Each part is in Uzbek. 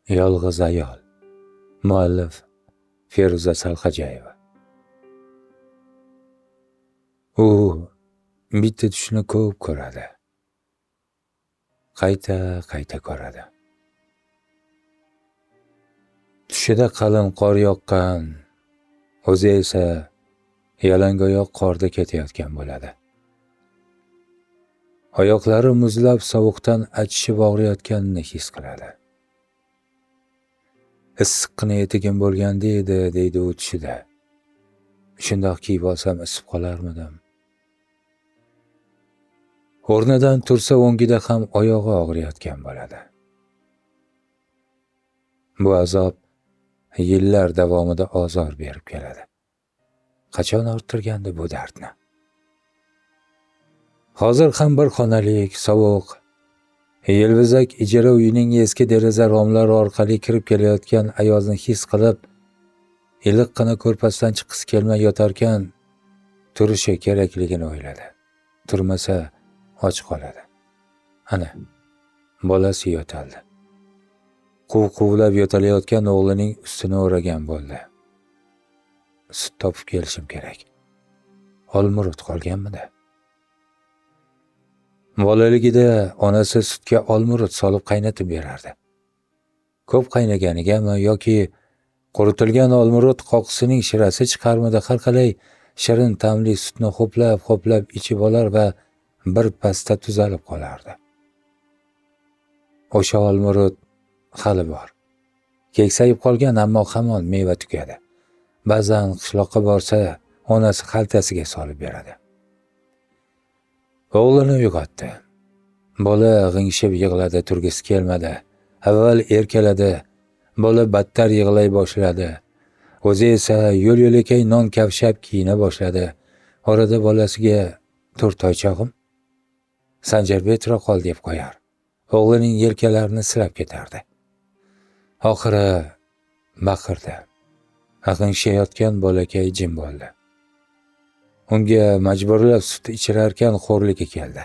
Yolg'iz ayol. Muallif Feruza Salxajayeva. U bitta tushni ko'p ko'radi. Qayta ko'radi. Tushida qalin qor yoqqan, o'zi esa yalangoyoq qorda ketayotgan bo'ladi. Oyoqlari muzlab sovuqdan achishib og'riyotganini his qiladi. Issiqqina etigim bo'lganda edi, deydi u tushida. Shundoq kiyib olsam isib qolarmidim. O'rnidan tursa o'ngida ham oyog'i og'riyotgan bo'ladi. Bu azob yillar davomida ozor berib keladi. Qachon orttirgandi bu dardni? Hozir ham bir xonalik, sovuq, yelvizak ijara uyining eski deraza romlari orqali kirib kelayotgan ayozni his qilib, iliqqina ko'rpasdan chiqisi kelmay yotarkan, turishi kerakligini o'yladi. Turmasa och qoladi. Ana, bolasi yo'taldi. Quvlab yo'talayotgan o'g'lining ustini o'ragan bo'ldi. Sut topib kelishim kerak. Olmurod qolganmidi? Bolaligida onasi sutga olmurod solib qaynatib berardi. Ko'p qaynaganigami yoki quritilgan olmurod qoqisining shirasi chiqarmidi, har qalay shirin ta'mli sutni ho'plab ichib olar va bir pasda tuzalib qolardi. O'sha olmurod hali bor. Keksayib qolgan, ammo hamon meva tugadi. Ba'zan qishloqqa borsa, onasi xaltasiga solib beradi. O'g'lini uyg'otdi. Bola g'ingshib yig'ladi, turgisi kelmadi. Avval erkaladi, bola battar yig'lay boshladi. O'zi esa yo'l-yo'lakay non kavshab kiyina boshladi. Orada bolasiga "Tur toychog'im, Sanjarbek tura qol" deb qo'yar. O'g'lining yelkalarini silab ketardi. Oxiri baqirdi. G'ingshayotgan bolakay jim bo'ldi. Unga majburlab sut ichirarkan xo'rligi keldi.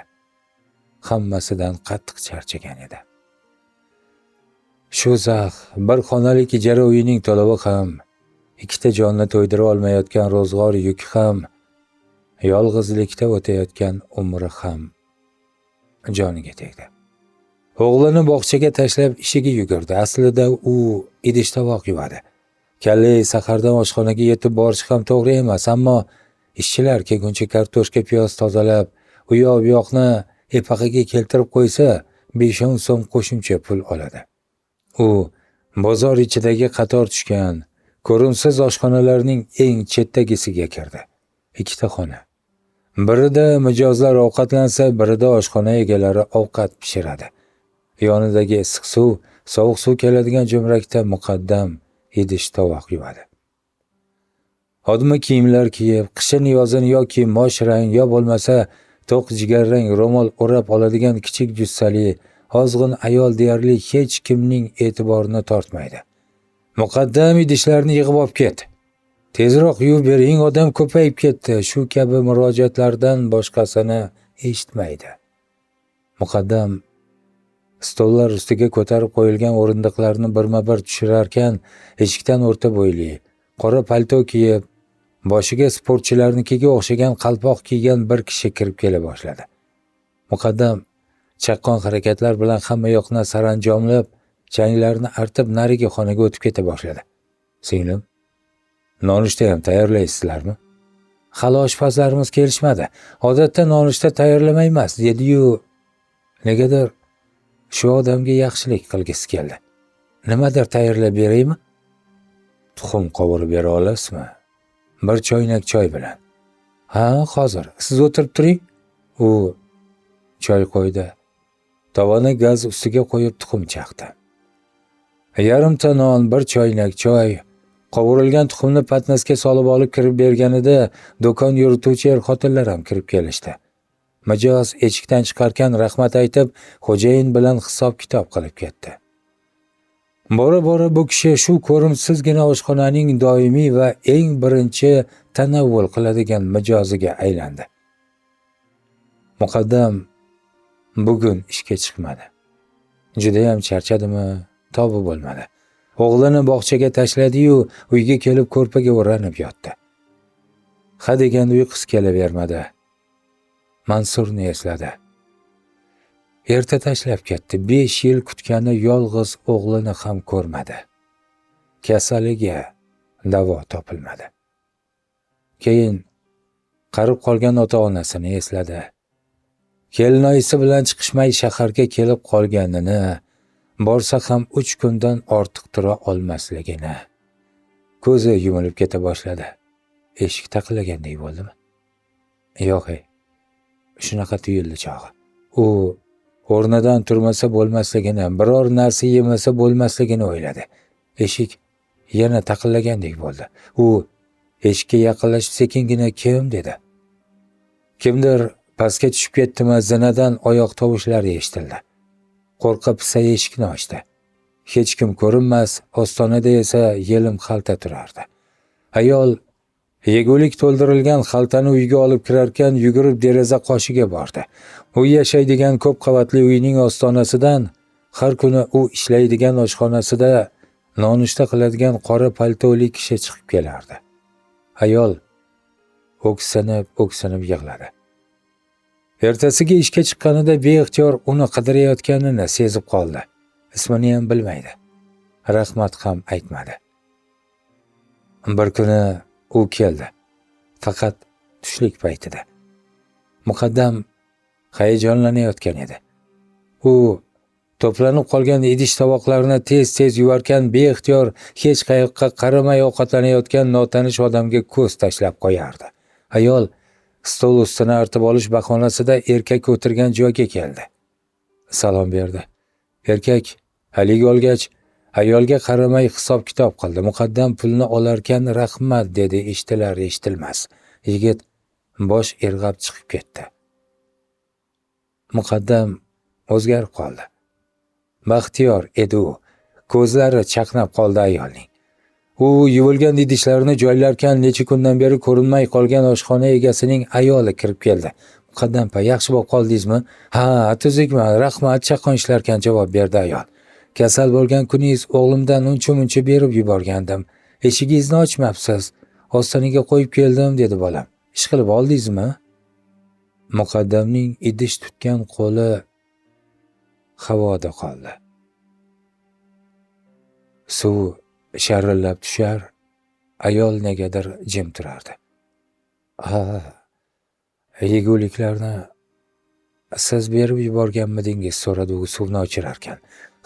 Hammasidan qattiq charchagan edi. Shu zax bir xonalik ijara uyining to'lovi ham, ikkita jonni to'ydira olmayotgan ro'zg'or yuki ham, yolg'izlikda o'tayotgan umri ham joniga tegdi. O'g'lini bog'chaga tashlab ishiga yugurdi. Aslida u idish-tovoq yuvadi. Kallai sahardan oshxonaga yetib borish ham to'g'ri emas, ammo ishchilar kelguncha kartoshka, piyoz tozalab, u yoq bu yoqni epaqaga keltirib qo'ysa, 5-10 so'm qo'shimcha pul oladi. U bozor ichidagi qator tushgan, ko'rimsiz oshxonalarning eng chetdagisiga kirdi. Ikkita xona. Birida mijozlar ovqatlansa, birida oshxona egalari ovqat pishiradi. Yonidagi issiq suv, sovuq suv keladigan jo'mrakda muqaddam idish-tovoq yuvadi. Odmi kiyimlar kiyib, qishin yozin yoki mosh rang yo bo'lmasa to'q jigarrang ro'mol o'rab oladigan kichik jussali, ozg'in ayol deyarli hech kimning e'tiborini tortmaydi. Muqaddam idishlarni yig'ib olib ket. Tezroq yuvib bering, odam ko'payib ketdi. Shu kabi murojaatlardan boshqasini eshitmaydi. Muqaddam stollar ustiga ko'tarib qo'yilgan o'rindiqlarni birma-bir tushirarkan, eshikdan o'rta bo'yli, qora palto kiyib, boshiga sportchilarnikiga o'xshagan qalpoq kiygan bir kishi kirib kela boshladi. Muqaddam chaqqon harakatlar bilan hamma yoqni saranjomlab, changlarni artib narigi xonaga o'tib keta boshladi. "Singlim, nonushta ham tayyorlaysizlarmi?" "Hali oshpazlarimiz kelishmadi. Odatda nonushta tayyorlamaymiz", dedi-yu, negadir shu odamga yaxshilik qilgisi keldi. "Nimadir tayyorlab beraymi?" "Tuxum qovurib bera olasizmi? Bir choynak choy bilan." "Ha, hozir. Siz o'tirib turing." U choy qo'ydi. Tovoni gaz ustiga qo'yib tuxum chaqdi. Yarimta non, bir choynak choy, qovurilgan tuxumni patnasga solib olib kirib berganida do'kon yurituvchi er-xotinlar ham kirib kelishdi. Mijoz eshikdan chiqarkan rahmat aytib, xo'jayin bilan hisob-kitob qilib ketdi. Bora-bora bu kishi shu ko'rimsizgina oshxonaning doimiy va eng birinchi tanavvul qiladigan mijoziga aylandi. Muqaddam bugun ishga chiqmadi. Juda ham charchadimi tobi bo'lmadi. O'g'lini bog'chaga tashladi-yu, uyga kelib ko'rpaga o'ranib yotdi. Ha deganda uyqusi kelavermadi. Mansurni esladi. Erta tashlab ketdi. 5 yil kutgani yolg'iz o'g'lini ham ko'rmadi. Kasaliga davo topilmadi. Keyin qarib qolgan ota-onasini esladi. Kelinoyisi bilan chiqishmay shaharga kelib qolganini, borsa ham 3 kundan ortiq tura olmasligini. Ko'zi yumilib keta boshladi. Eshik taqillagandek bo'ldimi? Yo'q, shunaqa tuyuldi chog'i. U o'rnidan turmasa bo'lmasligini, biror narsa yemasa bo'lmasligini o'yladi. Eshik yana taqillagandek bo'ldi. U eshikka yaqinlashib sekingina "Kim?" dedi. Kimdir pastga tushib ketdimi, zinadan oyoq tovushlari eshitildi. Qo'rqa pisa eshikni ochdi. Hech kim ko'rinmas, ostonada esa yelim xalta turardi. Ayol yegulik to'ldirilgan xaltani uyga olib kirarkan, yugurib deraza qoshiga bordi. U yashaydigan ko'p qavatli uyning ostonasidan har kuni u ishlaydigan oshxonasida nonushta qiladigan qora paltoli kishi chiqib kelardi. Ayol o'ksinib yig'ladi. Ertasiga ishga chiqqanida beixtiyor uni qidirayotganini sezib qoldi. Ismini ham bilmaydi. Rahmat ham aytmadi. Bir kuni u keldi. Faqat tushlik paytida. Muqaddam hayajonlanayotgan edi. U to'planib qolgan idish-tovoqlarni tez-tez yuvarkan, beixtiyor hech qayoqqa qaramay ovqatlanayotgan notanish odamga ko'z tashlab qo'yardi. Ayol stol ustini artib olish bahonasida erkak o'tirgan joyga keldi. Salom berdi. Erkak haligi olgach, ayolga qaramay hisob-kitob qildi. Muqaddam pulni olarkan "Rahmat" dedi eshitilar-eshitilmas. Yigit bosh irg'ab chiqib ketdi. Muqaddam o'zgarib qoldi. Baxtiyor edi u. Ko'zlari chaqnab qoldi ayolning. U yuvilgan idishlarni joylarkan necha kundan beri ko'rinmay qolgan oshxona egasining ayoli kirib keldi. Muqaddam pa, yaxshi bo'lib qoldingizmi? Ha, tuzukman, rahmat, chaqon ishlarkan, javob berdi ayol. Kasal bo'lgan kuningiz o'g'limdan uncha-muncha berib yuborgandim. Eshigingizni ochmabsiz. Ostonaga qo'yib keldim, dedi bolam. Ish qilib oldingizmi? Muqaddamning idish tutgan qo'li havoda qoldi. Suv sharillab tushar, ayol negadir jim turardi. Ha, yeguliklarni siz berib yuborganmidingiz, so'radi u suvni o'chirarkan.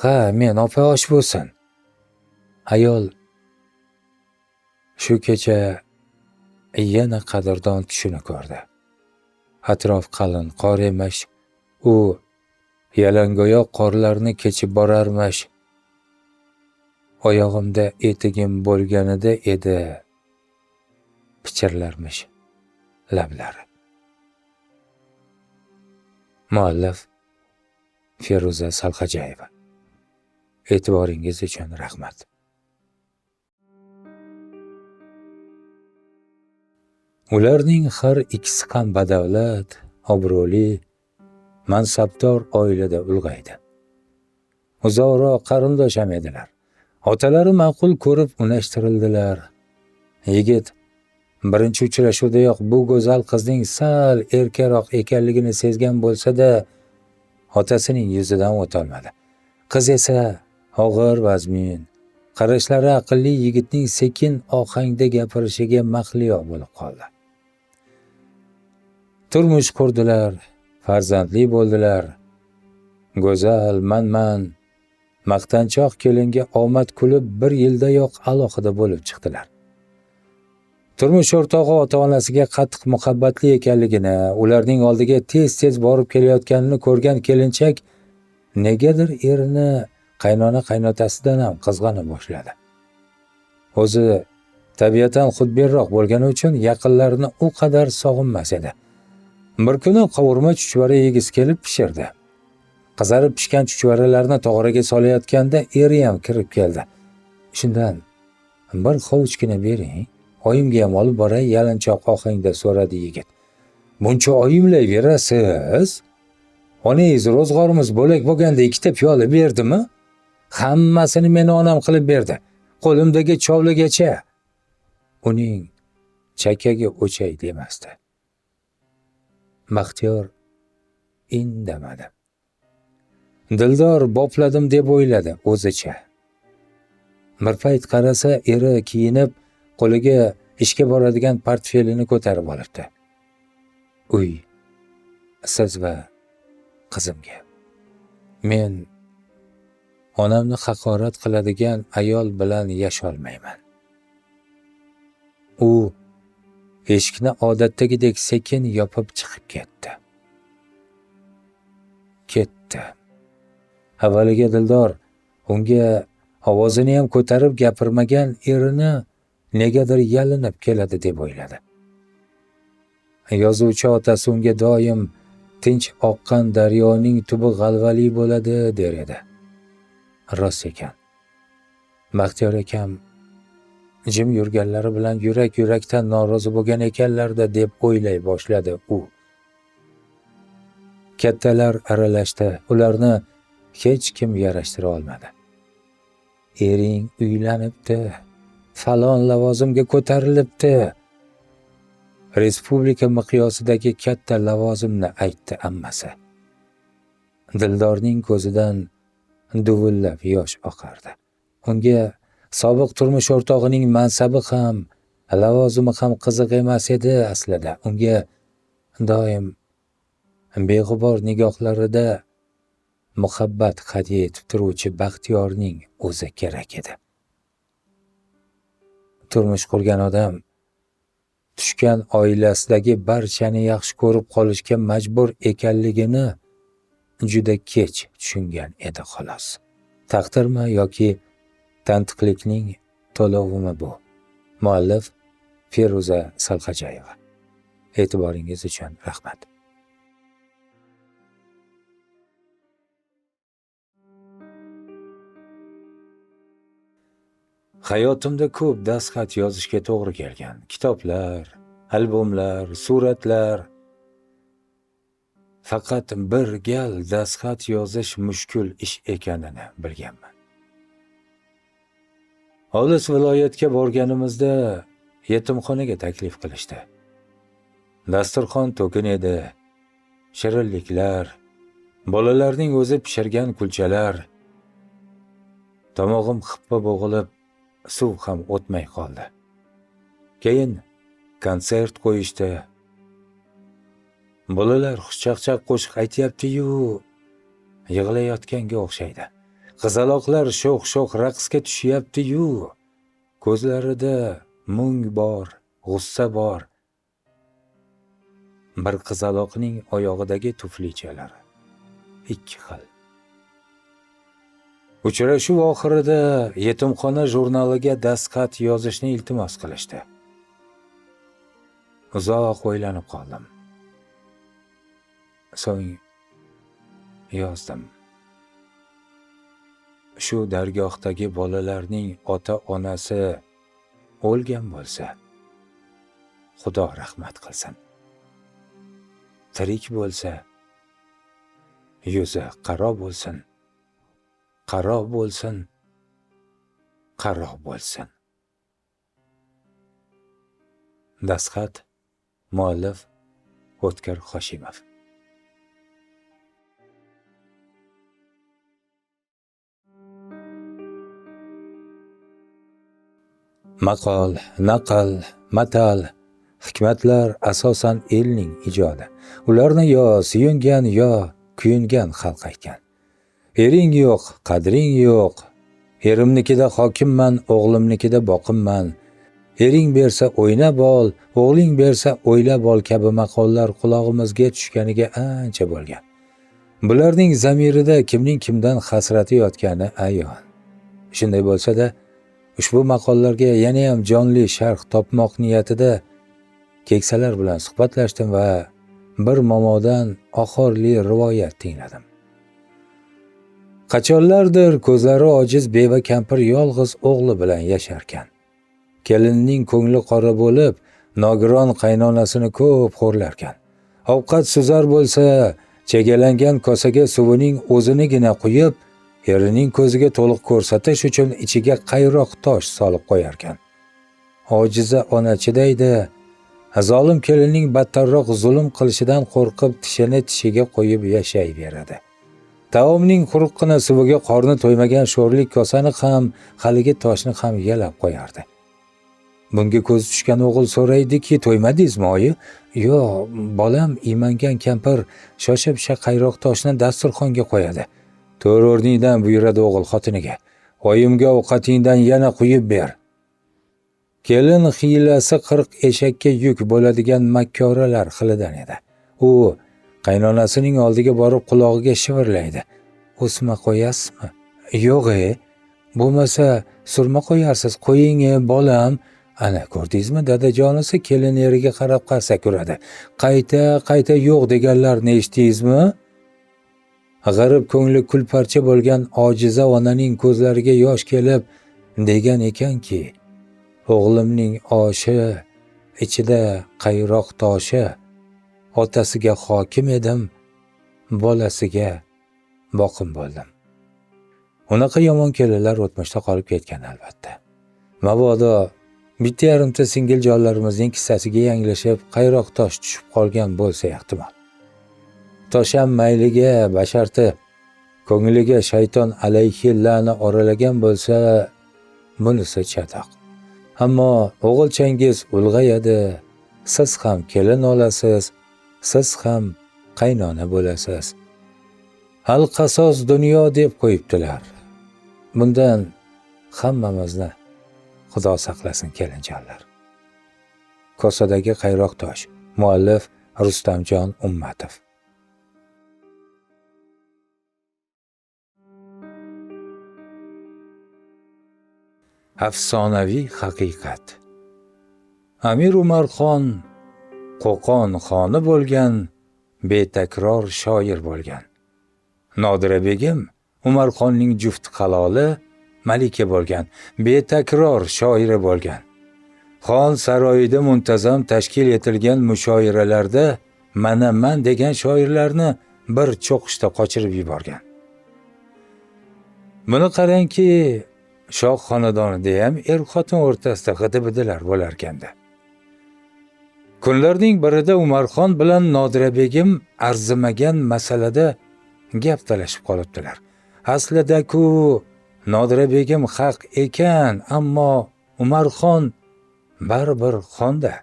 Ha, men, opa, osh bo'lsin. Ayol shu kecha yana qadrdon tushini ko'rdi. Atrof qalin qor emish, u yalangoyoq qorlarni kechib borarmish. Oyog'imda etigim bo'lganida edi, pichirlarmish lablari. Muallif Feruza Salxajayeva. E'tiboringiz uchun rahmat. Ularning har ikkisi ham badavlat, obro'li, mansabdor oilada ulg'aydi. Uzoqroq qarindosh ham edilar. Otalari ma'qul ko'rib unashtirildilar. Yigit birinchi uchrashuvdayoq bu go'zal qizning sal erkaroq ekanligini sezgan bo'lsa-da, otasining yuzidan o'tolmadi. Qiz esa og'ir vazmin, qarashlari aqlli yigitning sekin ohangda gapirishiga mahliyo bo'lib qoldi. Turmush qurdilar, farzandli bo'ldilar. Go'zal, manman, maqtanchoq kelinga omad kulib 1 yildayoq alohida bo'lib chiqdilar. Turmush o'rtog'i ota-onasiga qattiq muhabbatli ekanligini, ularning oldiga tez-tez borib kelayotganini ko'rgan kelinchak negadir erini qaynona-qaynotasidan ham qizg'ana boshladi. O'zi tabiatan xudbinroq bo'lgani uchun yaqinlarini u qadar sog'inmas edi. Bir kuni qovurma chuchvara yegisi kelib pishirdi. Qizarib pishgan chuchvaralarni tog'oraga solayotganda eri ham kirib keldi. Shundan bir hovuchgina bering, oyimga ham olib boray, yalinchoq ohangda so'radi yigit. Buncha oyimlayverasiz? Onangiz ro'zg'orimiz bo'lak bo'lganda 2 piyola berdimi? Hammasini meni onam qilib berdi. Qo'limdagi chovligacha. Uning chakkaga o'chay demasdi. Baxtiyor indamadi. Dildor bopladim deb o'yladi o'zicha. Bir payt qarasa, eri kiyinib, qo'liga ishga boradigan portfelini ko'tarib olibdi. Uy, siz va qizimga. Men onamni haqorat qiladigan ayol bilan yasholmayman. U eshikni odatdagidek sekin yopib chiqib ketdi. Avvaliga Dildor unga ovozini ham ko'tarib gapirmagan erini negadir yalinib keladi deb o'yladi. Yozuvchi otasi unga doim tinch oqqan daryoning tubi g'alvali bo'ladi der edi. Rost ekan. Baxtiyor akam jim yurganlari bilan yurak-yurakdan norozi bo'lgan ekanlar-da deb o'ylay boshladi u. Kattalar aralashdi, ularni hech kim yarashtira olmadi. Ering uylanibdi, falon lavozimga ko'tarilibdi. Respublika miqyosidagi katta lavozimni aytdi ammasi. Dildorning ko'zidan duvullab yosh oqardi. Unga sobiq turmush o'rtog'ining mansabi ham, lavozimi ham qiziq emas edi aslida. Unga doim beg'ubor nigohlarida muhabbat hadya etib turuvchi Baxtiyorning o'zi kerak edi. Turmush qurgan odam tushgan oilasidagi barchani yaxshi ko'rib qolishga majbur ekanligini juda kech tushungan edi xolos. Taqdirmi yoki tantiqlikning to'lovimi bu? Muallif Feruza Salxajayeva. E'tiboringiz uchun rahmat. Hayotimda ko'p dastxat yozishga to'g'ri kelgan. Kitoblar, albomlar, suratlar. Faqat bir gal dastxat yozish mushkul ish ekanini bilganman. Olis viloyatga borganimizda yetimxonaga taklif qilishdi. Dasturxon to'kin edi. Shirinliklar, bolalarning o'zi pishirgan kulchalar. Tomog'im xippa bo'g'ilib, suv ham o'tmay qoldi. Keyin konsert qo'yishdi. Bolalar xushchaqchaq qo'shiq aytyapti-yu, yig'layotganga o'xshaydi. Qizaloqlar sho'x-sho'x raqsga tushyapti-yu, ko'zlarida mung bor, g'ussa bor. Bir qizaloqning oyog'idagi tuflichalari ikki xil. Uchrashuv oxirida yetimxona jurnaliga dastxat yozishni iltimos qilishdi. Uzoq o'ylanib qoldim. So'ng yozdim. Shu dargohdagi bolalarning ota-onasi o'lgan bo'lsa, Xudo rahmat qilsin. Tirik bo'lsa, yuzi qaro bo'lsin. Qaro bo'lsin, qaro bo'lsin. Dastxat muallif O'tkir Hoshimov. Maqol, naql, matal, hikmatlar asosan elning ijodi. Ularni yo suyungan yo kuyungan xalq aytgan. Ering yo'q, qadring yo'q. Erimnikida hokimman, o'g'limnikida boqimman. Ering bersa o'ynab ol, o'g'ling bersa o'ylab ol kabi maqollar qulog'imizga tushganiga ancha bo'lgan. Bularning zamirida kimning kimdan hasrati yotgani ayon. Shunday bo'lsa-da, ushbu maqollarga yana ham jonli sharh topmoq niyatida keksalar bilan suhbatlashdim va bir momodan oxirli rivoyat tingladim. Qachonlardir ko'zlari ojiz beva kampir yolg'iz o'g'li bilan yasharkan. Kelinning ko'ngli qora bo'lib, nogiron qaynonasini ko'p xo'rlarkan. Ovqat suzar bo'lsa, chegalangan kosaga suvining o'zinigina quyib, erining ko'ziga to'liq ko'rsatish uchun ichiga qayroq tosh solib qo'yarkan. Ojiza ona chidaydi, zolim kelinning battarroq zulm qilishidan qo'rqib tishini tishiga qo'yib yashayveradi. Taomning quruqqina suviga qorni to'ymagan sho'rlik kosani ham, haligi toshni ham yalab qo'yardi. Bunga ko'z tushgan o'g'il so'raydiki, to'ymadingizmi oyi? Yo'q, bolam iymangan kampir shosha-pisha qayroq toshni dasturxonga qo'yadi. To'rt o'rningdan buyuradi o'g'il xotiniga. Oyimga ovqatingdan yana quyib ber. Kelin hiylasi 40 eshakka yuk bo'ladigan makkoralar xilidan edi. U qaynonasining oldiga borib qulog'iga shivirlaydi. O'sma qo'yasizmi? Yo'q, bo'lmasa surma qo'yarsiz. Qo'ying, bolam. Ana ko'rdingizmi, dadajonisi kelin eriga qarab qarsak uradi. Qayta yo'q deganlarni eshitdingizmi? G'arib ko'ngli kulparcha bo'lgan ojiza onaning ko'zlariga yosh kelib degan ekanki, o'g'limning oshi ichida qayroq toshi. Otasiga hokim edim, bolasiga boqim bo'ldim. Unaqa yomon kelinlar o'tmishda qolib ketgan albatta. Mabodo bitta yarimta singil jonlarimizning kissasiga yanglishib qayroq tosh tushib qolgan bo'lsa ehtimol. Tosham mayliga basharti ko'ngliga shayton alayhillani oralagan bo'lsa, bunisi chatoq. Ammo o'g'ilchangiz ulg'ayadi, siz ham kelin olasiz, siz ham qaynona bo'lasiz. Al-qasos dunyo deb qo'yibdilar. Bundan hammamizni Xudo saqlasin kelinjonlar. Kosadagi qayroq tosh. Muallif Rustamjon Ummatov. Afsonaviy haqiqat. Amir Umarxon Qo'qon xoni bo'lgan, betakror shoir bo'lgan. Nodira begim Umarxonning juft haloli malika bo'lgan, betakror shoiri bo'lgan. Xon saroyida muntazam tashkil etilgan mushoiralarda man degan shoirlarni bir cho'qishda qochirib yuborgan. Buni qarangki, shoh xonadonida ham er-xotin o'rtasida g'idi-bidilar bo'larkanda. Kunlarning birida Umarxon bilan Nodira begim arzimagan masalada gap talashib qolibdilar. Aslida-ku Nodira begim haq ekan, ammo Umarxon baribir xonda.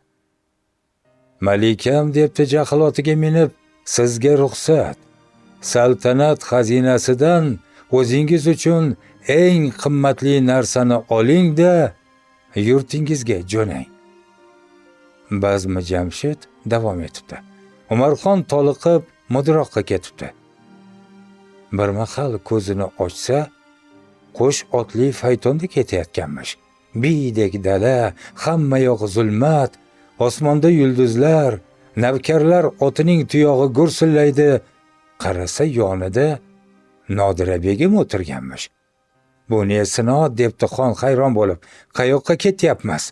Malikam debdi jahlotiga minib, sizga ruxsat. Saltanat xazinasidan o'zingiz uchun eng qimmatli narsani oling-da, yurtingizga jo'nang. Bazmi Jamshid davom etibdi. Umarxon toliqib mudroqqa ketibdi. Bir mahal ko'zini ochsa, qo'sh otli faytonda ketayotganmish. Biydek dala, hamma yoq zulmat, osmonda yulduzlar, navkarlar otining tuyog'i gursillaydi. Qarasa yonida Nodira begim o'tirganmish. Bu ne sinod debdi xon hayron bo'lib. Qayoqqa ketyapmiz?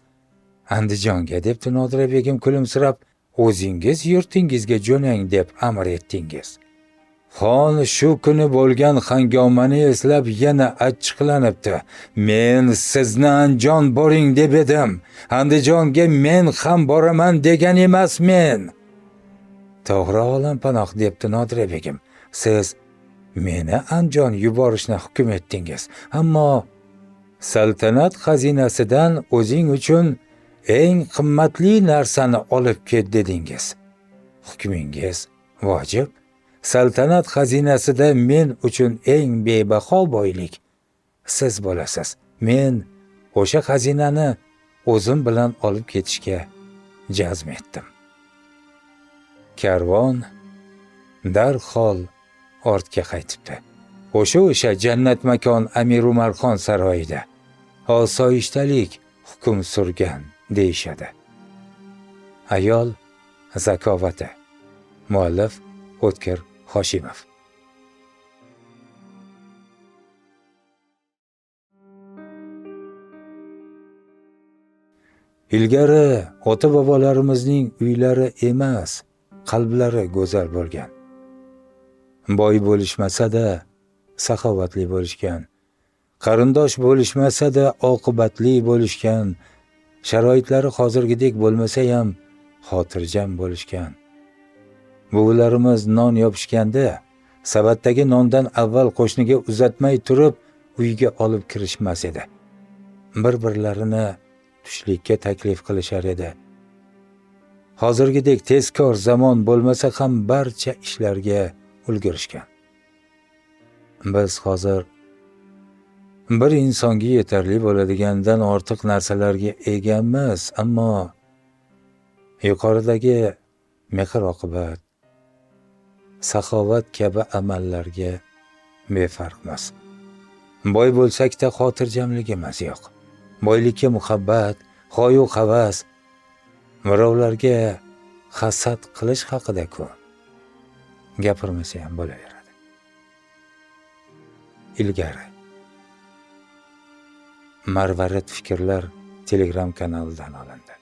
Andijonga debdi Nodira begim kulimsirab. O'zingiz yurtingizga jo'nang deb amr etdingiz. Xon shu kuni bo'lgan hangomani eslab yana achchiqlanibdi. Men sizni Andijon boring deb edim. Andijonga men ham boraman degan emasmen. To'g'ri olam panoh debdi Nodira begim. Siz meni Andijon yuborishni hukm etdingiz. Ammo saltanat xazinasidan o'zing uchun eng qimmatli narsani olib ket dedingiz. Hukmingiz vojib. Saltanat xazinasida men uchun eng bebaho boylik siz bo'lasiz. Men o'sha xazinani o'zim bilan olib ketishga jazm etdim. Karvon darhol ortga qaytibdi. O'sha jannat makon Amir Umarxon saroyida osoyishtalik hukm surgan deyishadi. Ayol zakovati. Muallif O'tkir Hoshimov. Ilgari ota-bobolarimizning uylari emas, qalblari go'zal bo'lgan. Boy bo'lishmasa-da, saxovatli bo'lishgan. Qarindosh bo'lishmasa-da oqibatli bo'lishgan. Sharoitlari hozirgidek bo'lmasa ham xotirjam bo'lishgan. Buvilarimiz non yopishganda savatdagi nondan avval qo'shniga uzatmay turib uyga olib kirishmas edi. Bir-birlarini tushlikka taklif qilishar edi. Hozirgidek tezkor zamon bo'lmasa ham barcha ishlarga ulgurishgan. Biz hozir bir insonga yetarli bo'ladigandan ortiq narsalarga egamiz, ammo yuqoridagi mehr-oqibat, saxovat kabi amallarga befarqmiz. Boy bo'lsak-da xotirjamligimiz yo'q. Boylikka muhabbat, xoyu havas, birovlarga hasad qilish haqida-ku gapirmasa ham bo'laveradi. Ilgari Marvarid fikrlar Telegram kanalidan olindi.